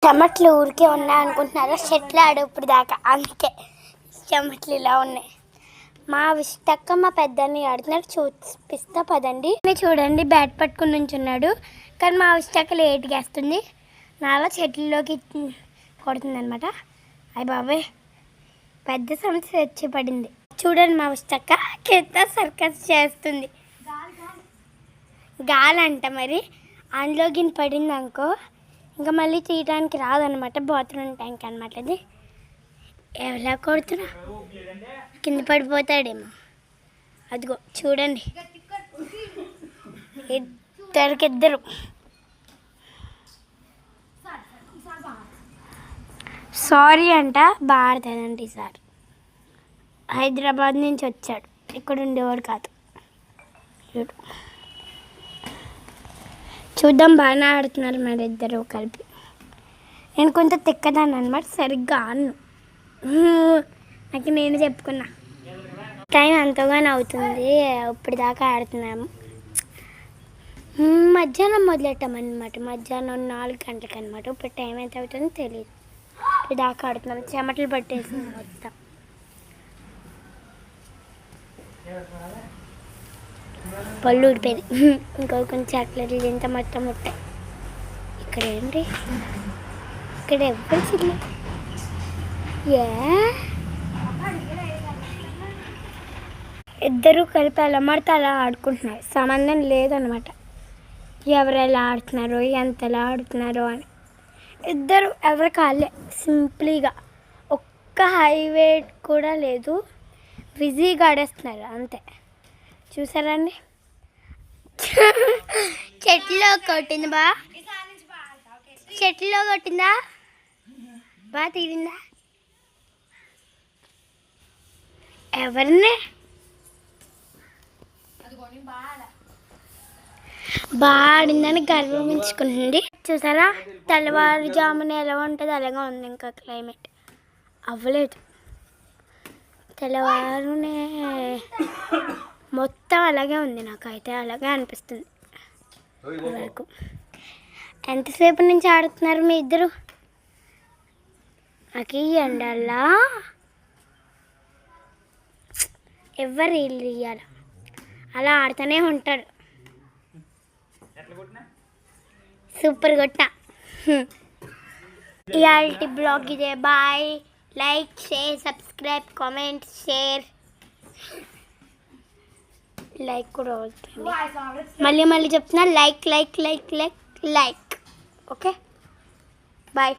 చెమట్లు ఊరికే ఉన్నాయి అనుకుంటున్నారా? చెట్లు ఆడు ఇప్పుడు దాకా, అందుకే చెమట్లు ఇలా ఉన్నాయి. మా విష్టక్క మా పెద్దని ఆడుతున్నాడు, చూపిస్తా పదండి. చూడండి, బ్యాట్ పట్టుకుని నుంచున్నాడు. కానీ మా విష్టక్క లేట్గా వేస్తుంది, నాలా చెట్లలోకి కొడుతుంది అనమాట. అయ్య బాబాయ్, పెద్ద సమస్య వచ్చి పడింది. చూడండి, మా విష్టక్క కింద సర్కస్ చేస్తుంది. గాలి అంట మరి, అందులోకి పడింది అనుకో ఇంకా మళ్ళీ తీయడానికి రాదనమాట. బాత్రూమ్ ట్యాంక్ అనమాట అది. ఎలా కొడుతున్నా, కింద పడిపోతాడేమో. అదిగో చూడండి, ఇద్దరికిద్దరు. సారీ అంట, బాగుంటుందండి సార్. హైదరాబాద్ నుంచి వచ్చాడు, ఇక్కడ ఉండేవాడు కాదు. చూద్దాం, బాగానే ఆడుతున్నారు మరి ఇద్దరు కలిపి. నేను కొంచెం తిక్కదాన్ని అనమాట, సరిగ్గా ఆడను. నాకు నేను చెప్పుకున్నా. టైం ఎంతగానో అవుతుంది, ఇప్పుడు దాకా ఆడుతున్నాము. మధ్యాహ్నం మొదలెట్టామన్నమాట, మధ్యాహ్నం 4 గంటలకు అనమాట. ఇప్పుడు టైం ఎంత అవుతుందో తెలియదు. ఇప్పుడు దాకా ఆడుతున్నాము, చెమటలు పట్టేసింది మొత్తం. పళ్ళు ఊడిపోయింది, ఇంకో కొంచెం చాక్లెట్లు ఇంత మొత్తం ఉంటాయి. ఇక్కడ ఏంటి, ఇక్కడ ఎవ్వరు చిల్లి. ఇద్దరు కలిపి అలా మడితే అలా ఆడుకుంటున్నారు, సంబంధం లేదనమాట. ఎవరు ఎలా ఆడుతున్నారో, ఎంతలా ఆడుతున్నారో అని. ఇద్దరు ఎవరి కాళ్ళే, సింపుల్గా ఒక్క హైవే కూడా లేదు, బిజీగా ఆడేస్తున్నారు అంతే. చూసారండి, చెట్లో కొట్టింది బా, చెట్లో కొట్టిందా బాగా తీరిందా? ఎవరిని బాగా ఆడిందని గర్వమించుకుంటుంది. చూసారా, తెల్లవారుజామున ఎలా ఉంటుంది అలాగే ఉంది. ఇంకా క్లైమేట్ అవ్వలేదు, తెల్లవారునే మొత్తం అలాగే ఉంది. నాకైతే అలాగే అనిపిస్తుంది వరకు. ఎంతసేపు నుంచి ఆడుతున్నారు మీ ఇద్దరు? నాకు ఈ ఎండల్లా ఎవరు ఇల్లు ఇయ్యాలి, అలా ఆడుతూనే ఉంటారు. సూపర్ కొట్టిన. ఇయాల్టి బ్లాగ్ ఇదే. Bye. Like, share, subscribe, comment, share. Like కూడా అవుతుంది. మళ్ళీ చెప్తున్నా, లైక్. Okay, bye.